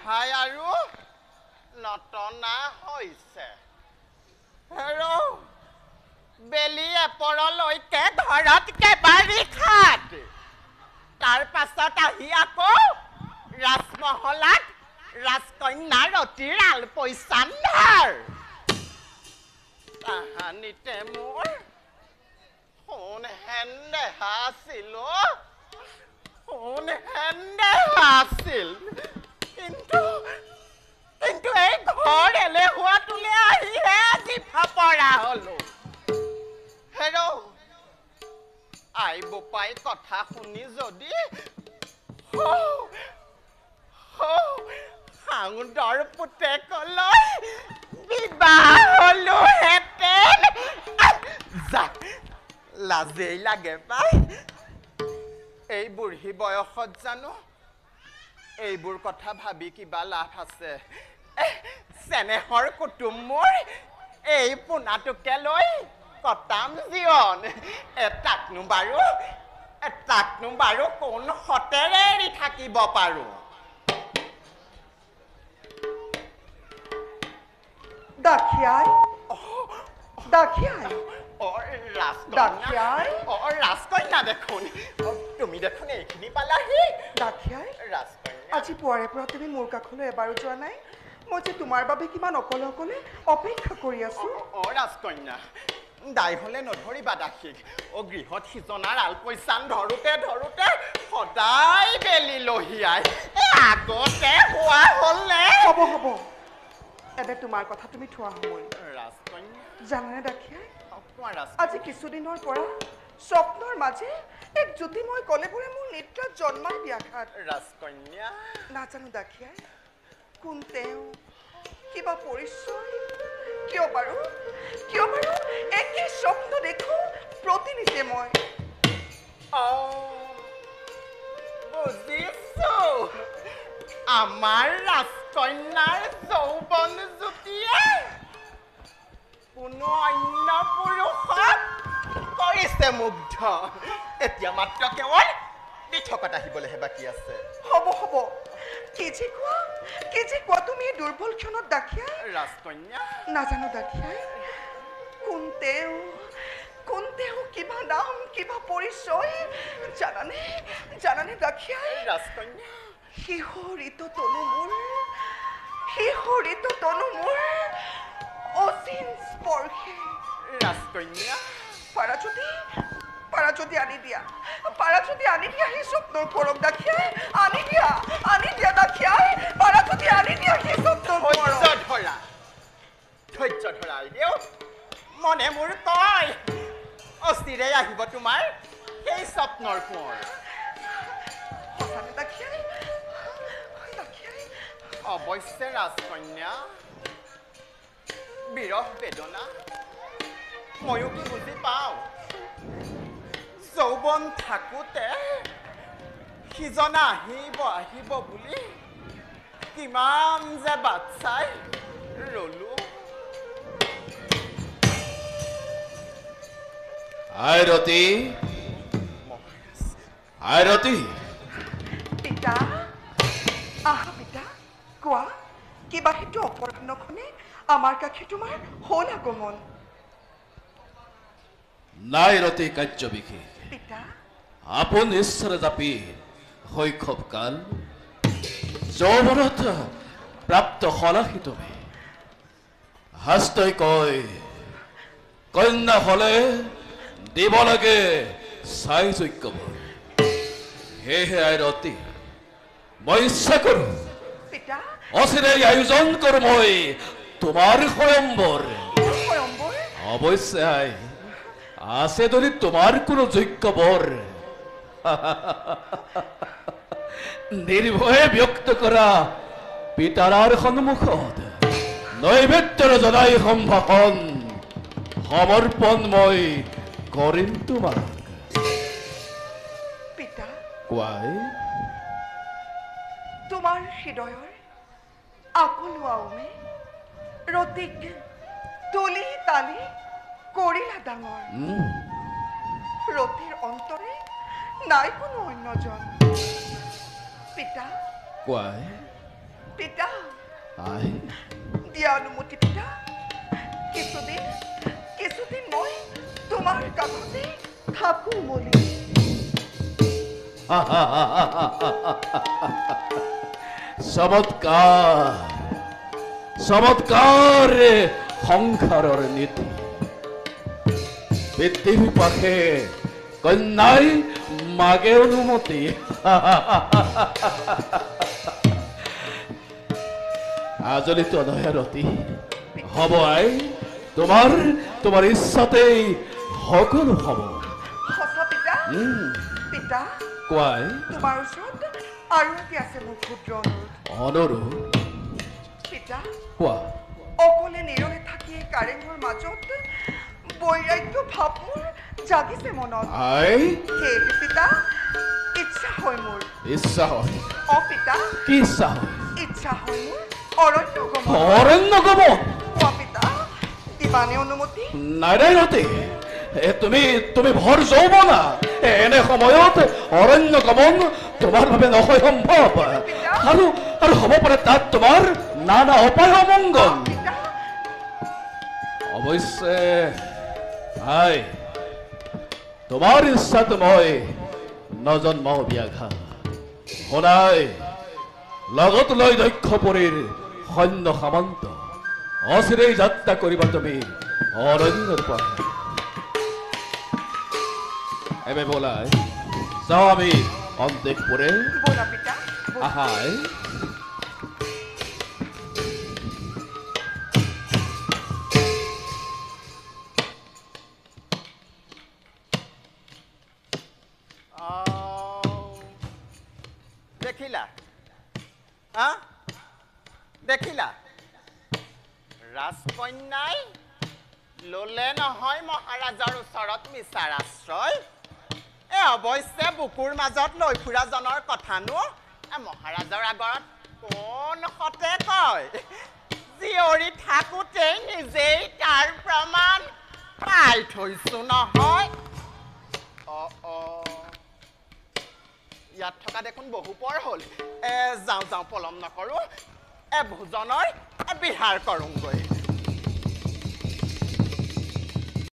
গোহাঁই আৰু নটনা হৈছে আৰু বেলি এপৰলৈকে ঘৰত কেবাৰিখাত তাৰ পাছত আহি আকৌ ৰাজমহলাত ৰাজকন্যা ৰতিৰ আলপৈচান ধাৰ তাহানিতে মোৰ সোণ হেন দেহা আছিল সোণ হেন দেহা আছিল কিন্তু এই ঘৰ এলেহুৱাটোলে আহিহে জিভা পৰা হলো হেৰৌ আই বোপাই কথা শুনি যদি সাউদৰ পুতেকলৈ বিবাহ হলো হেতেন লাজেই লাগে পাই এই বুঢ়ী বয়সত জানো এইবোৰ কথা ভাবি কিবা লাভ আছে চেনেহৰ কুটুম মোৰ এই পোনাটোকে লৈ কটাম জীৱন এটাকনো বাৰু কোন হতেৰে এৰি থাকিব পাৰো দাখিয়াই ৰাজকন্যা দেখোন তুমি দেখোন এইখিনি পালাহি দাখিয়াই ৰাজকন্যা আজি পুৱাৰে পৰা তুমি মোৰ কাষলৈ এবাৰো যোৱা নাই মই যে তোমাৰ বাবে কিমান অকলে অপেক্ষা কৰি আছো ৰাজকন্যা দাই হলে নধৰিবা দাসীক গৃহত সিজনাৰ আলপৈচান ধৰোতে সদায় বেলি লহিয়াই আগতে হোৱা হলে হ'ব এবে তোমাৰ কথা তুমি থোৱা সময় ৰাজকন্যা জানানে দাখিয়াই আজি কিছুদিনৰ পৰা স্বপ্নৰ মাজে এক জ্যোতিময় কলেবৰে মোৰ নিদ্ৰাত জন্মাই ব্যাঘাত ৰাজকন্যা নাজানো দাখিয়াই কোন তেওঁ কিবা পৰিচয় কিয় বাৰু একে স্বপ্ন দেখো প্ৰতিনিধে মই বুজিছো আমাৰ ৰাজকন্যাৰ যৌৱন জ্যোতিয়ে কোনো অন্য পুৰুষক কৰিছে মুগ্ধ এতিয়া মাত্ৰ কেৱল দিঠকত আহিবলৈহে বাকী আছে হ'ব কি যে কোৱা তুমি এই দুৰ্বল ক্ষণত দাখিয়াই ৰাজকন্যা নাজানো দাখিয়াই কোন তেওঁ কিবা নাম কিবা পৰিচয় জানানে দাখিয়াই ৰাজকন্যা শিহৰিত তনু মোৰ অচিন স্পৰ্শে ৰাজকন্যা পাৰা যদি আনি দিয়া সেই স্বপ্নৰ পৰম দাখিয়াই আনি দিয়া দাখিয়াই পাৰা যদি আনি দিয়া সেই স্বপ্নৰ ধৈৰ্য ধৰা আইদেউ মনে মোৰ কয় অচিৰেই আহিব তোমাৰ সেই স্বপ্নৰ কোঁৱৰ অৱশ্যে ৰাজকন্যা বিৰহ বেদনা ময়ো কি বুজি পাওঁ যৌৱন থাকোঁতে সিজনা আহিব বুলি কিমান যে বাট চাই ৰলো আইৰতি পিতা আহা পিতা কোৱা কিবা সেইটো অপৰাহ্নখনে আমাৰ কাষে তোমাৰ হ'ল আগমন নাই ৰতি কাৰ্য বিশেষ পিতা আপোন ঈশ্বৰে জাপি শৈশৱ কাল যৌৱনত প্ৰাপ্ত হলাহি তুমি হাস্তই কয় কন্যা হলে দিব লাগে চাই যজ্ঞবোৰ সেয়েহে আইৰতি মই ইচ্ছা কৰোঁ পিতা অচিৰেই আয়োজন কৰোঁ মই তোমাৰ স্বয়ম্বৰ অৱশ্যে আই আছে যদি তোমাৰ কোনো যোগ্য বৰ নিৰ্ভয়ে ব্যক্ত কৰা পিতাৰাৰ সন্মুখত নৈবেদ্যৰ জনাই সম্ভাষণ সমৰ্পণ মই কৰিম তোমাক পিতা কোৱাই তোমাৰ হৃদয়ৰ আকলোৱা উমে ৰতিক তুলি তালি কৰিলা ডাঙৰ ৰতিৰ অন্তৰে নাই কোনো অন্যজন পিতা কোৱাই পিতা আই দিয়া অনুমতি পিতা কিছুদিন মই তোমাৰ কাষতে থাকো বুলি চমৎকাৰ সংসাৰৰ নীতি পৃথিৱী পাশে কন্যাই মাগে অনুমতি আজলিতো নহয় ৰতি হ'ব আই তোমাৰ ইচ্ছাতেই সকলো হ'ব সঁচা পিতা পিতা কোৱাই তোমাৰ ওচৰত আৰু এটি আছে মোৰ ক্ষুদ্ৰ অনুৰোধ পিতা কোৱা অকলে নিৰৱে থাকি কাৰেঙৰ মাজত বৈৰাগ্য ভাৱ মোৰ জাগিছে মনত আই সেয়েহে পিতা ইচ্ছা হয় মোৰ ইচ্ছা হয় পিতা কি ইচ্ছা হয় ইচ্ছা হয় মোৰ অৰণ্য গমন পিতা দিবানে অনুমতি নাই ৰতি তুমি ভৰ যৌৱনা এনে সময়ত অৰণ্য গমন তোমাৰ বাবে নহয় সম্ভৱ আৰু হ'ব পাৰে তাত তোমাৰ নানা অপায় অমংগল অৱশ্যে আই তোমাৰ ইচ্ছাত মই নজন্মাও ব্যাঘাত শুনাই লগত লৈ দক্ষ পুৰীৰ সৈন্য সামন্ত অচিৰেই যাত্ৰা কৰিবা তুমি অৰণ্যৰ পৰা এবে বলাই যাওঁ আমি অন্তেকপুৰে বলা পিতা আহাই দেখিলা ৰাজকন্যাই ললে নহয় মহাৰাজাৰ ওচৰত মিছাৰ আশ্ৰয় অৱশ্যে বুকুৰ মাজত লৈ ফুৰাজনৰ কথানো মহাৰাজাৰ আগত কোন হতে কয় জীয়ৰী থাকোঁতেই নিজেই তাৰ প্ৰমাণ পাই থৈছো নহয় ইয়াত থকা দেখোন বহু পৰ হ'ল যাওঁ পলম নকৰোঁ ভোজনৰ বিহাৰ কৰোঁগৈ